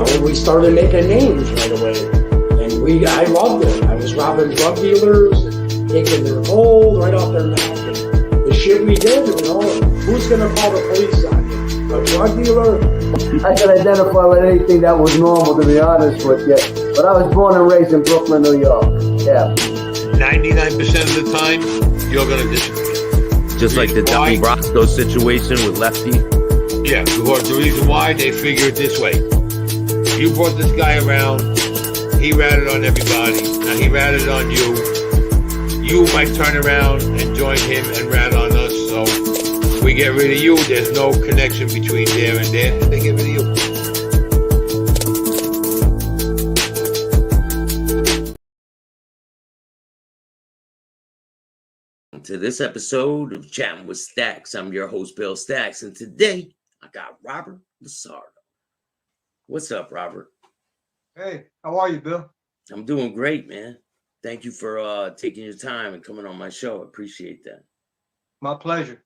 And we started making names right away. And I loved it. I was robbing drug dealers, taking their gold right off their neck. And the shit we did, who's going to call the police on you? A drug dealer? I can identify with anything that was normal, to be honest with you. But I was born and raised in Brooklyn, New York. Yeah. 99% of the time, you're going to disappear. Just like the Donnie Brasco situation with Lefty? Yeah, because the reason why, they figure it this way. You brought this guy around, he ratted on everybody, now he ratted on you. You might turn around and join him and rat on us, so we get rid of you, there's no connection between there and there, and they get rid of you. To this episode of Chatting with Staxx. I'm your host, Bill Staxx, and today I got Robert LaSardo. What's up, Robert? Hey, how are you, Bill? I'm doing great, man. Thank you for taking your time and coming on my show. I appreciate that. My pleasure.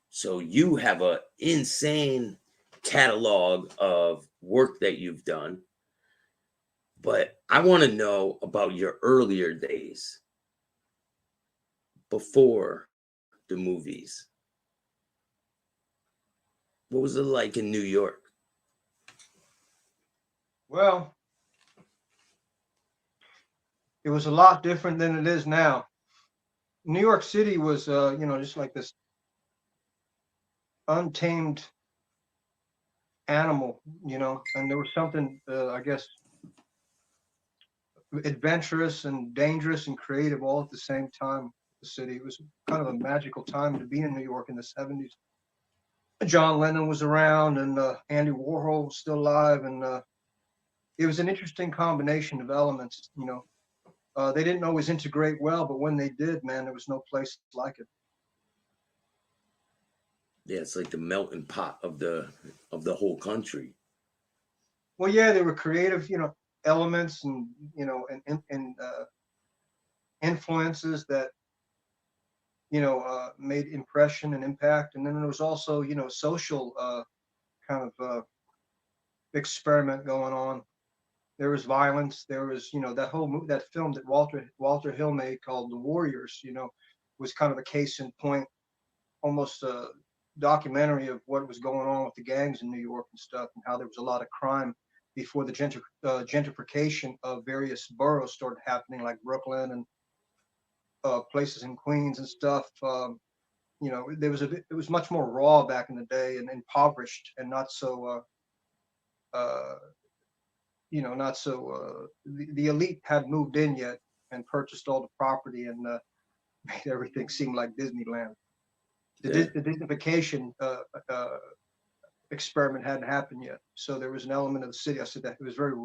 So you have an insane catalog of work that you've done, but I want to know about your earlier days before the movies. What was it like in New York? Well, it was a lot different than it is now. New York City was, just like this untamed animal, and there was something, I guess, adventurous and dangerous and creative all at the same time. The city, it was kind of a magical time to be in New York in the 70s. John Lennon was around, and Andy Warhol was still alive, and it was an interesting combination of elements. They didn't always integrate well, but when they did, man, there was no place like it. Yeah, it's like the melting pot of the whole country. Well, yeah, they were creative, elements and influences that made impression and impact. And then there was also, social kind of experiment going on. There was violence. There was, that film that Walter Hill made called The Warriors, was kind of a case in point, almost a documentary of what was going on with the gangs in New York and stuff, and how there was a lot of crime before the gentrification of various boroughs started happening, like Brooklyn and places in Queens and stuff. It was much more raw back in the day and impoverished and not so the elite had moved in yet and purchased all the property and made everything seem like Disneyland. The Disneyfication experiment hadn't happened yet, so there was an element of the city. I said that it was very,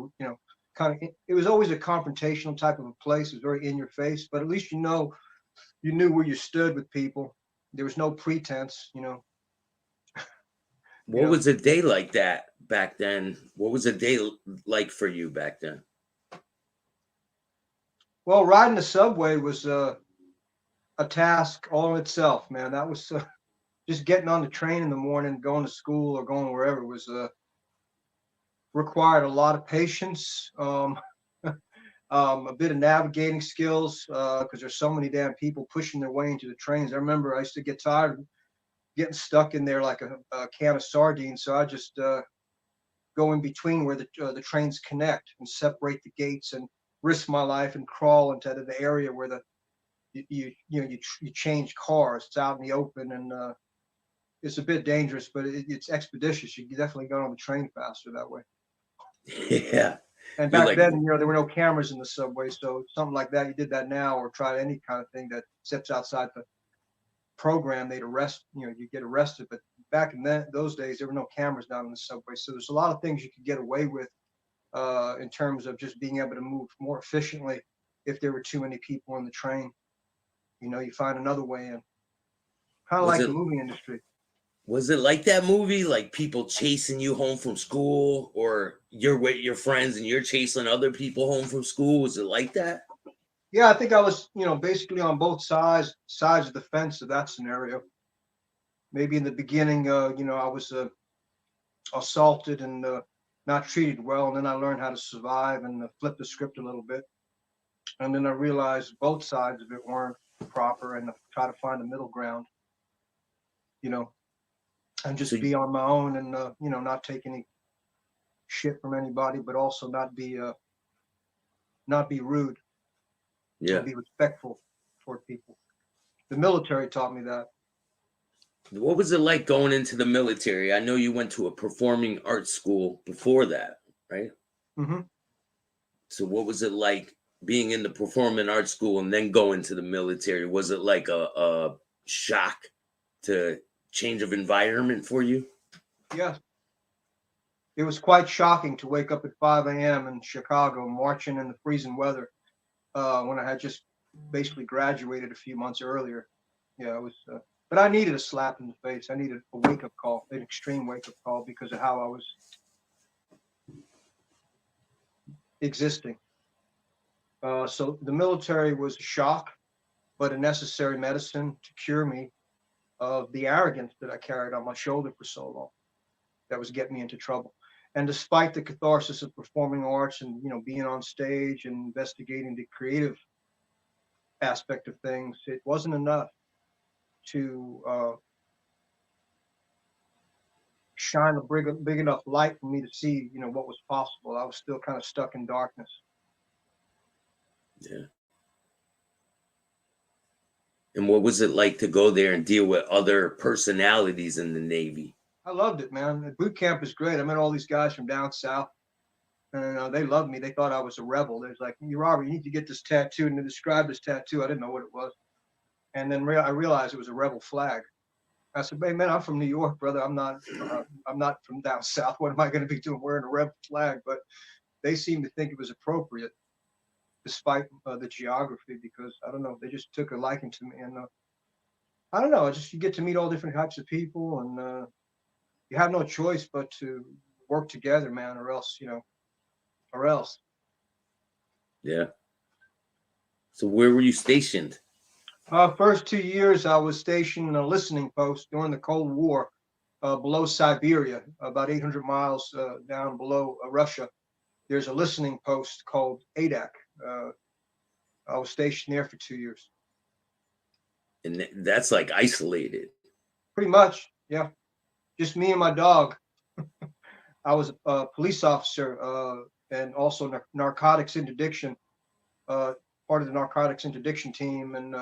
it was always a confrontational type of a place. It was very in your face, but at least you knew where you stood with people. There was no pretense, What was a day like that back then? What was a day like for you back then? Well, riding the subway was a task all in itself, man. That was just getting on the train in the morning, going to school or going wherever was required a lot of patience, a bit of navigating skills, because there's so many damn people pushing their way into the trains. I remember I used to get tired of getting stuck in there like a can of sardines, so I just go in between where the trains connect and separate the gates and risk my life and crawl into the area where you change cars. It's out in the open, and it's a bit dangerous, but it's expeditious. You definitely got on the train faster that way. Yeah. And back then, there were no cameras in the subway, so something like that, you did that now, or try any kind of thing that steps outside the program, they'd arrest, you get arrested. But back in those days, there were no cameras down in the subway, so there's a lot of things you could get away with in terms of just being able to move more efficiently if there were too many people on the train. You find another way in. Kind of like the movie industry. Was it like that movie, like people chasing you home from school, or you're with your friends and you're chasing other people home from school? Was it like that? Yeah, I think I was, basically on both sides of the fence of that scenario. Maybe in the beginning, I was assaulted and not treated well. And then I learned how to survive and flip the script a little bit. And then I realized both sides of it weren't proper, and try to find a middle ground, you know, and just So be on my own, and you know, not take any shit from anybody, but also not be rude, yeah. and be respectful toward people. The military taught me that. What was it like going into the military? I know you went to a performing arts school before that, right? Mm-hmm. So what was it like being in the performing arts school and then going to the military? Was it like a shock to change of environment for you? Yes. It was quite shocking to wake up at 5 a.m. in Chicago, marching in the freezing weather, when I had just basically graduated a few months earlier. Yeah, it was, but I needed a slap in the face. I needed a wake-up call, an extreme wake-up call, because of how I was existing. So the military was a shock, but a necessary medicine to cure me of the arrogance that I carried on my shoulder for so long. That was getting me into trouble. And despite the catharsis of performing arts and, you know, being on stage and investigating the creative aspect of things, it wasn't enough to shine a big enough light for me to see, you know, what was possible. I was still kind of stuck in darkness. Yeah. And what was it like to go there and deal with other personalities in the Navy? I loved it, man. The boot camp is great. I met all these guys from down south, and they loved me. They thought I was a rebel. They was like, "You Robert, you need to get this tattoo." And they described this tattoo. I didn't know what it was. And then I realized it was a rebel flag. I said, "Hey, man, I'm from New York, brother. I'm not from down south. What am I going to be doing wearing a rebel flag?" But they seemed to think it was appropriate, despite the geography, because I don't know, they just took a liking to me. And I don't know, just you get to meet all different types of people, and you have no choice but to work together, man, or else, you know, or else. Yeah. So where were you stationed? First 2 years, I was stationed in a listening post during the Cold War, below Siberia, about 800 miles down below Russia. There's a listening post called Adler. I was stationed there for 2 years. And that's like isolated. Pretty much, yeah. Just me and my dog. I was a police officer, and also narcotics interdiction, part of the narcotics interdiction team. And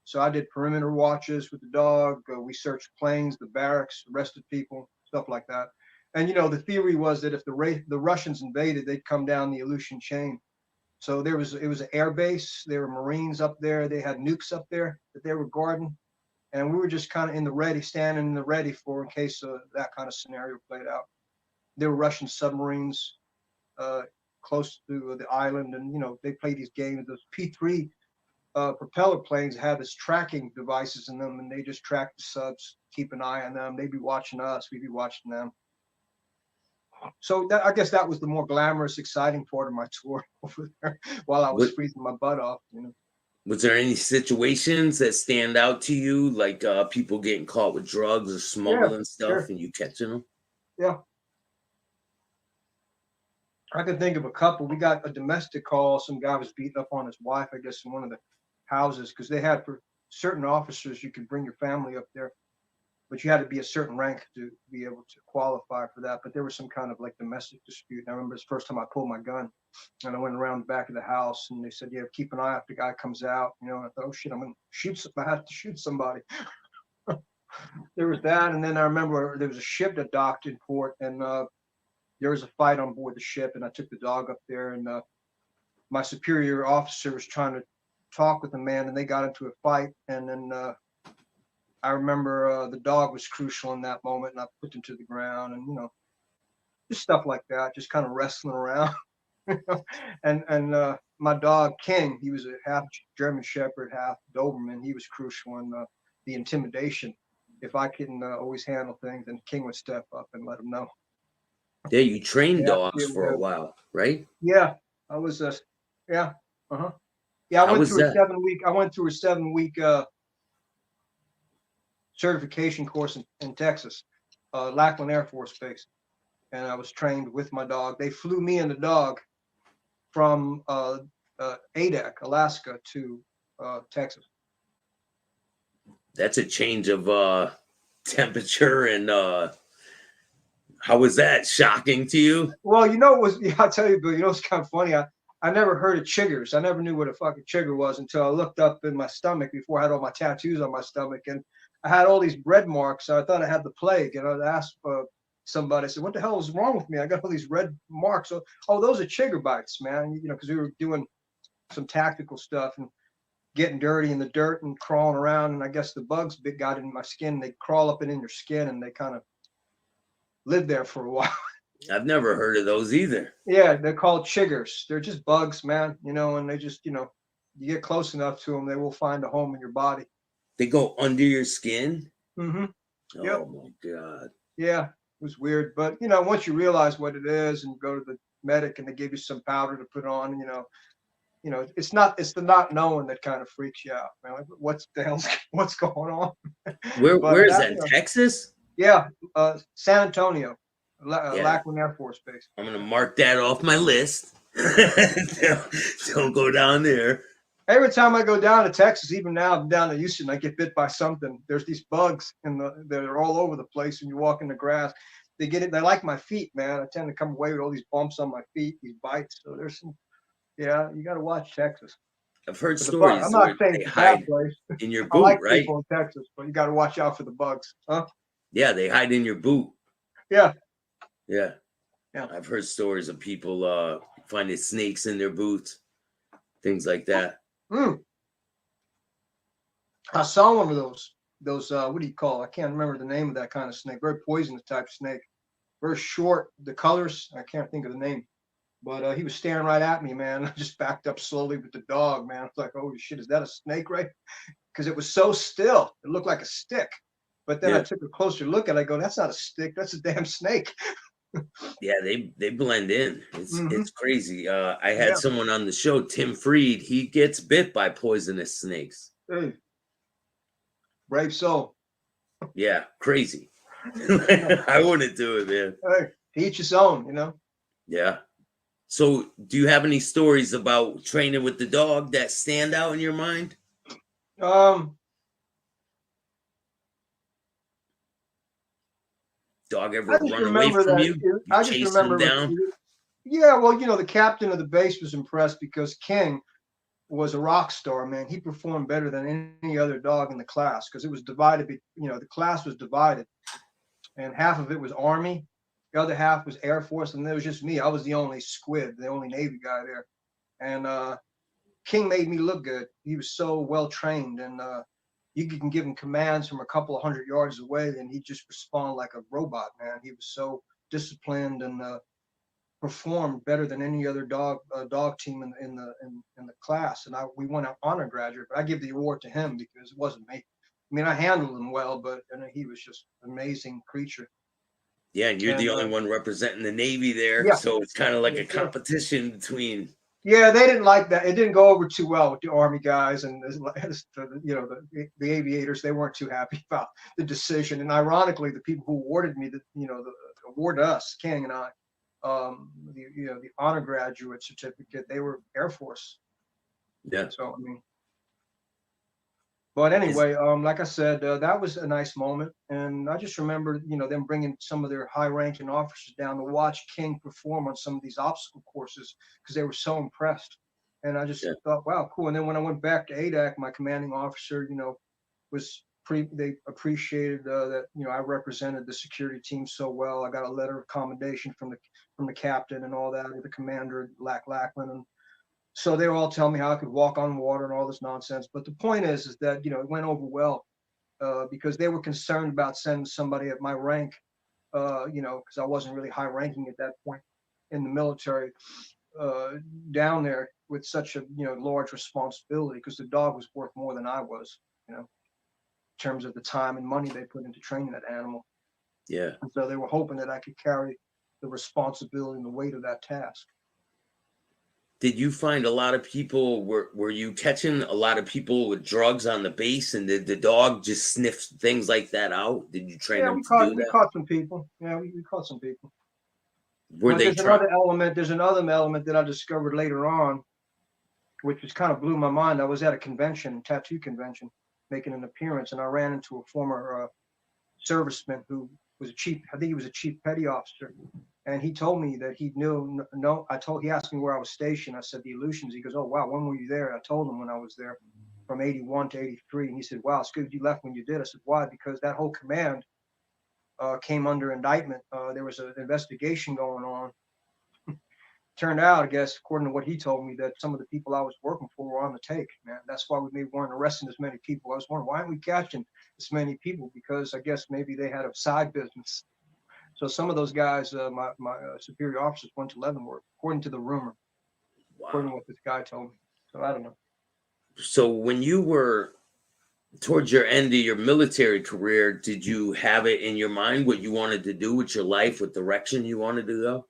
so I did perimeter watches with the dog. We searched planes, the barracks, arrested people, stuff like that. And, you know, the theory was that if the Russians invaded, they'd come down the Aleutian chain. So it was an air base. There were Marines up there. They had nukes up there that they were guarding. And we were just kind of in the ready, standing in the ready for in case that kind of scenario played out. There were Russian submarines close to the island, and, you know, they played these games. Those P-3 propeller planes had this tracking devices in them, and they just tracked the subs, keep an eye on them. They'd be watching us, we'd be watching them. So I guess that was the more glamorous, exciting part of my tour over there, while I was freezing my butt off, you know. Was there any situations that stand out to you, like people getting caught with drugs or smuggling stuff, sure. and you catching them? Yeah. I can think of a couple. We got a domestic call. Some guy was beating up on his wife, I guess, in one of the houses, because they had, for certain officers, you could bring your family up there, but you had to be a certain rank to be able to qualify for that. But there was some kind of like domestic dispute. And I remember the first time I pulled my gun and I went around the back of the house, and they said, "Yeah, keep an eye out if the guy comes out." You know, and I thought, "Oh shit, I'm going to shoot. I have to shoot somebody." There was that. And then I remember there was a ship that docked in port, and there was a fight on board the ship, and I took the dog up there, and my superior officer was trying to talk with the man, and they got into a fight. And then I remember the dog was crucial in that moment, and I put him to the ground, and, you know, just stuff like that, just kind of wrestling around. And my dog King, he was a half German Shepherd, half Doberman. He was crucial in the intimidation. If I couldn't always handle things, then King would step up and let him know. Yeah, you trained dogs for a while, right? Yeah, I was yeah, yeah. I went through a 7-week. I went through a 7-week certification course in Texas, Lackland Air Force Base. and I was trained with my dog. They flew me and the dog from Adak, Alaska, to Texas. That's a change of temperature. And how was that? Shocking to you? Well, it was. Yeah, I'll tell you, Bill. It's kind of funny. I never heard of chiggers. I never knew what a fucking chigger was until I looked up in my stomach before I had all my tattoos on my stomach, and I had all these red marks. So I thought I had the plague, and I asked somebody. I said, "What the hell is wrong with me? I got all these red marks." So, oh, those are chigger bites, man. Because we were doing some tactical stuff and getting dirty in the dirt and crawling around, and I guess the bugs got in my skin. They crawl up and in your skin, and they kind of live there for a while. I've never heard of those either. Yeah, they're called chiggers. They're just bugs, man. And they just, you get close enough to them, they will find a home in your body. They go under your skin? Mm-hmm. Oh, yep. My God. Yeah, it was weird. But, once you realize what it is and go to the medic and they give you some powder to put on, it's the not knowing that kind of freaks you out, man. Like, what's going on? Where is that, in Texas? Yeah, San Antonio. Lackland Air Force Base. I'm gonna mark that off my list. Don't go down there. Every time I go down to Texas, even now I'm down to Houston, I get bit by something. There's these bugs that are all over the place. When you walk in the grass, they like my feet, man. I tend to come away with all these bumps on my feet, these bites. So there's some, you got to watch Texas. I've heard stories. I'm not saying it's a bad place. In your boot, I like right? people in Texas, but you got to watch out for the bugs, huh? Yeah, they hide in your boot. Yeah. Yeah. Yeah. I've heard stories of people finding snakes in their boots, things like that. I saw one of those, what do you call it? I can't remember the name of that kind of snake. Very poisonous type snake. Very short. The colors, I can't think of the name. But he was staring right at me, man. I just backed up slowly with the dog, man. I was like, holy shit, is that a snake, right? Because it was so still. It looked like a stick. But then I took a closer look at it. I go, that's not a stick. That's a damn snake. Yeah, they blend in. It's crazy. I had someone on the show, Tim Freed. He gets bit by poisonous snakes. Hey. Brave soul. Yeah, crazy. I wouldn't do it, man. Hey, each his own, Yeah. So, do you have any stories about training with the dog that stand out in your mind? Dog ever run away from you? I just remember him down? Yeah, well, the captain of the base was impressed because King was a rock star, man. He performed better than any other dog in the class because it was divided. The class was divided, and half of it was Army, the other half was Air Force, and there was just me. I was the only squid, the only Navy guy there, and King made me look good. He was so well trained, and you can give him commands from a couple of 100 yards away, and he'd just respond like a robot, man. He was so disciplined and performed better than any other dog team in the class. And we won an honor graduate, but I give the award to him because it wasn't me. I mean, I handled him well, but he was just an amazing creature. Yeah, and you're the only one representing the Navy there, so it's kind of like a competition between. Yeah, they didn't like that. It didn't go over too well with the Army guys and the aviators. They weren't too happy about the decision. And ironically, the people who awarded me awarded us, King and I, the honor graduate certificate, they were Air Force. Yeah. So but anyway, like I said, that was a nice moment, and I just remember, them bringing some of their high-ranking officers down to watch King perform on some of these obstacle courses because they were so impressed, and I just thought, wow, cool. And then when I went back to ADAC, my commanding officer, they appreciated that I represented the security team so well. I got a letter of commendation from the captain and all that, the commander Lackland, and so they were all telling me how I could walk on water and all this nonsense. But the point is that, it went over well because they were concerned about sending somebody at my rank, because I wasn't really high ranking at that point in the military, down there with such a, large responsibility because the dog was worth more than I was, in terms of the time and money they put into training that animal. Yeah. And so they were hoping that I could carry the responsibility and the weight of that task. Did you find a lot of people, were you catching a lot of people with drugs on the base, and did the dog just sniff things like that out? Did you train them to do that? We caught some people. Yeah, we caught some people. Were But they trying? there's another element that I discovered later on, which just kind of blew my mind. I was at a convention, tattoo convention, making an appearance, and I ran into a former serviceman who was I think he was a chief petty officer. And he told me that he knew, no, he asked me where I was stationed. I said, the Aleutians. He goes, oh, wow, when were you there? I told him when I was there from 81 to 83. And he said, wow, it's good you left when you did. I said, why? Because that whole command came under indictment. There was an investigation going on. Turned out, I guess, according to what he told me, that some of the people I was working for were on the take, man. That's why we weren't arresting as many people. I was wondering, why aren't we catching as many people? Because I guess maybe they had a side business. So some of those guys, my superior officers, went to Leavenworth, according to the rumor, according to Wow. what this guy told me. So I don't know. So when you were towards your end of your military career, did you have it in your mind what you wanted to do with your life, what direction you wanted to go?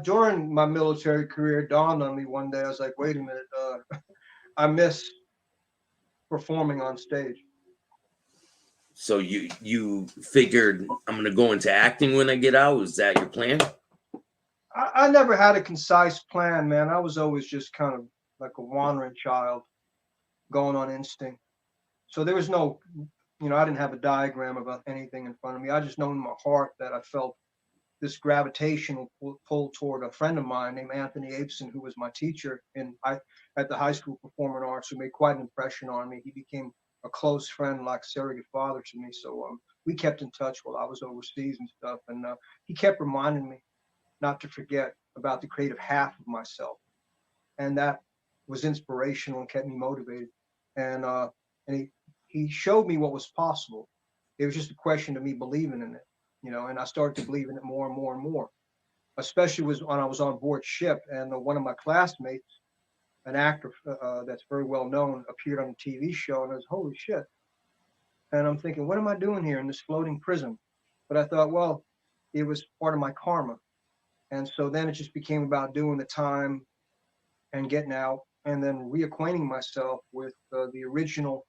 During my military career, it dawned on me one day. I was like, wait a minute, I miss performing on stage. So you figured I'm gonna go into acting when I get out. Is that your plan? I never had a concise plan, man. I was always just kind of like a wandering child, going on instinct. So there was no, I didn't have a diagram about anything in front of me. I just know in my heart that I felt this gravitational pull toward a friend of mine named Anthony Abeson, who was my teacher at the high school performing arts, who made quite an impression on me. He became a close friend, like a surrogate father to me. So we kept in touch while I was overseas and stuff. And he kept reminding me not to forget about the creative half of myself. And that was inspirational and kept me motivated. And he showed me what was possible. It was just a question of me believing in it, and I started to believe in it more and more and more, especially when I was on board ship. And one of my classmates, an actor that's very well known, appeared on a TV show, and I was, holy shit. And I'm thinking, what am I doing here in this floating prison? But I thought, well, it was part of my karma. And so then it just became about doing the time and getting out, and then reacquainting myself with the original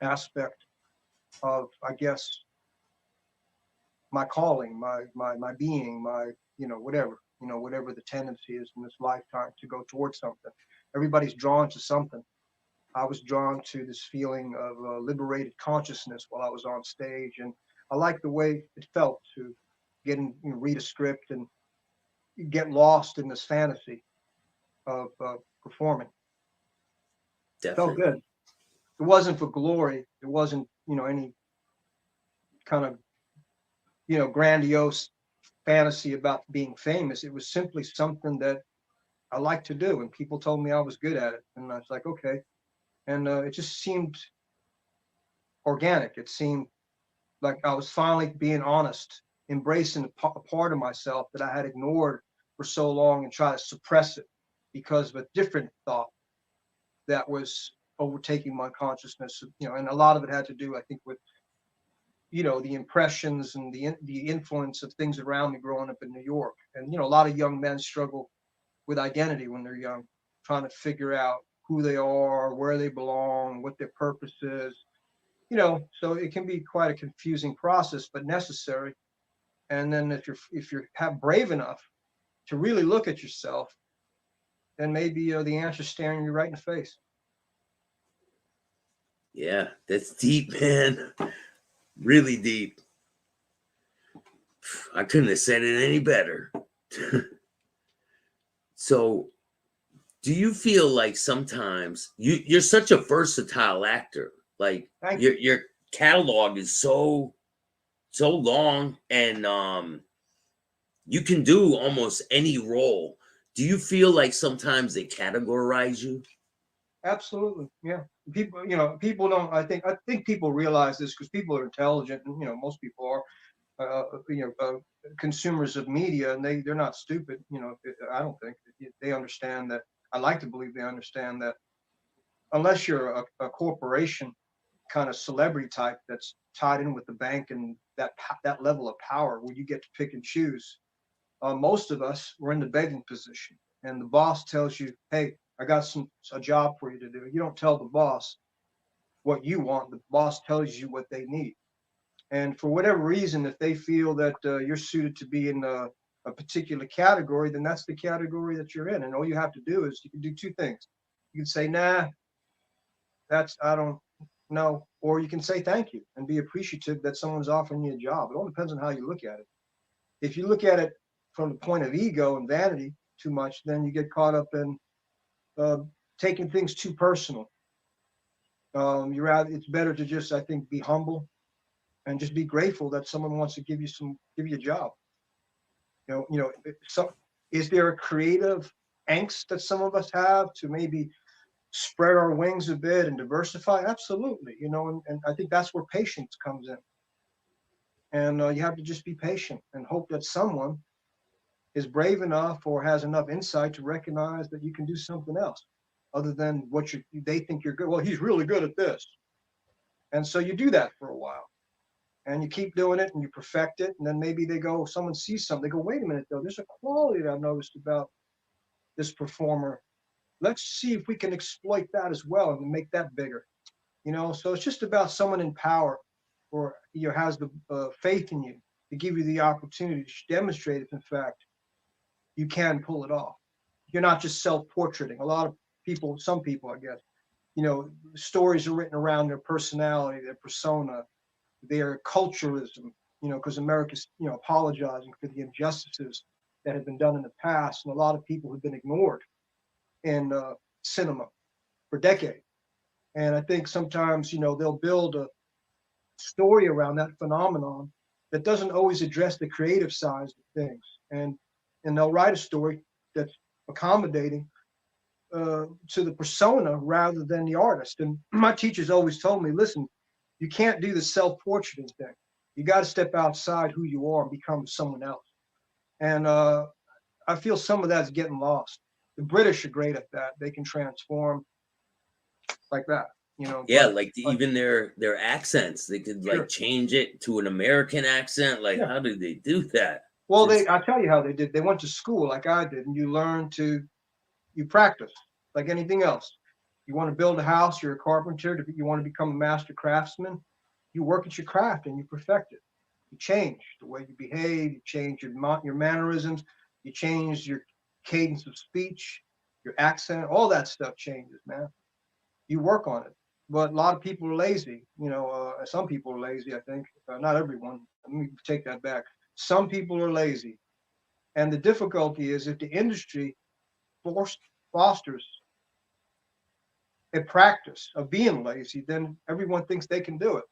aspect of, I guess, my calling, my being, my, whatever the tendency is in this lifetime to go towards something. Everybody's drawn to something. I was drawn to this feeling of liberated consciousness while I was on stage, and I liked the way it felt to read a script and get lost in this fantasy of performing. Definitely. Felt good. It wasn't for glory. It wasn't, any kind of, grandiose fantasy about being famous. It was simply something that I liked to do, and people told me I was good at it, and I was like, okay. And it just seemed organic. It seemed like I was finally being honest, embracing a part of myself that I had ignored for so long and tried to suppress it because of a different thought that was overtaking my consciousness. And a lot of it had to do, I think, with the impressions and the influence of things around me growing up in New York. And a lot of young men struggle with identity when they're young, trying to figure out who they are, where they belong, what their purpose is. So it can be quite a confusing process, but necessary. And then if you're brave enough to really look at yourself, then maybe the answer's staring you right in the face. Yeah, that's deep, man. Really deep. I couldn't have said it any better. So, do you feel like sometimes you're such a versatile actor? Like your catalog is so long, and you can do almost any role. Do you feel like sometimes they categorize you? Absolutely, yeah. People don't. I think people realize this because people are intelligent, and most people are. Consumers of media, and they're not stupid. I don't think they understand that. I like to believe they understand that unless you're a corporation kind of celebrity type that's tied in with the bank and that level of power where you get to pick and choose. Most of us were in the begging position, and the boss tells you, "Hey, I got a job for you to do." You don't tell the boss what you want. The boss tells you what they need. And for whatever reason, if they feel that you're suited to be in a particular category, then that's the category that you're in. And all you have to do is you can do two things. You can say, nah, I don't know. Or you can say thank you and be appreciative that someone's offering you a job. It all depends on how you look at it. If you look at it from the point of ego and vanity too much, then you get caught up in taking things too personal. It's better to just, I think, be humble and just be grateful that someone wants to give you a job. So is there a creative angst that some of us have to maybe spread our wings a bit and diversify? Absolutely. And I think that's where patience comes in. And you have to just be patient and hope that someone is brave enough or has enough insight to recognize that you can do something else other than what they think you're good. Well, he's really good at this. And so you do that for a while and you keep doing it and you perfect it. And then maybe someone sees something. They go, wait a minute, though, there's a quality that I've noticed about this performer. Let's see if we can exploit that as well and make that bigger. So it's just about someone in power or has the faith in you to give you the opportunity to demonstrate if in fact you can pull it off. You're not just self-portraiting. A lot of people, some people, I guess, stories are written around their personality, their persona, their culturalism, because America's, apologizing for the injustices that have been done in the past. And a lot of people have been ignored in cinema for decades. And I think sometimes, they'll build a story around that phenomenon that doesn't always address the creative sides of things. And they'll write a story that's accommodating to the persona rather than the artist. And my teachers always told me, listen, you can't do the self-portraiting thing. You got to step outside who you are and become someone else. And I feel some of that's getting lost. The British are great at that. They can transform like that. Yeah, even their accents, they could change it to an American accent. How do they do that? Well, I'll tell you how they did. They went to school like I did, and you practice like anything else. You want to build a house, you're a carpenter, you want to become a master craftsman, you work at your craft and you perfect it. You change the way you behave, you change your mannerisms, you change your cadence of speech, your accent, all that stuff changes, man. You work on it. But a lot of people are lazy. Some people are lazy, I think. Not everyone. Let me take that back. Some people are lazy. And the difficulty is if the industry fosters a practice of being lazy, then everyone thinks they can do it.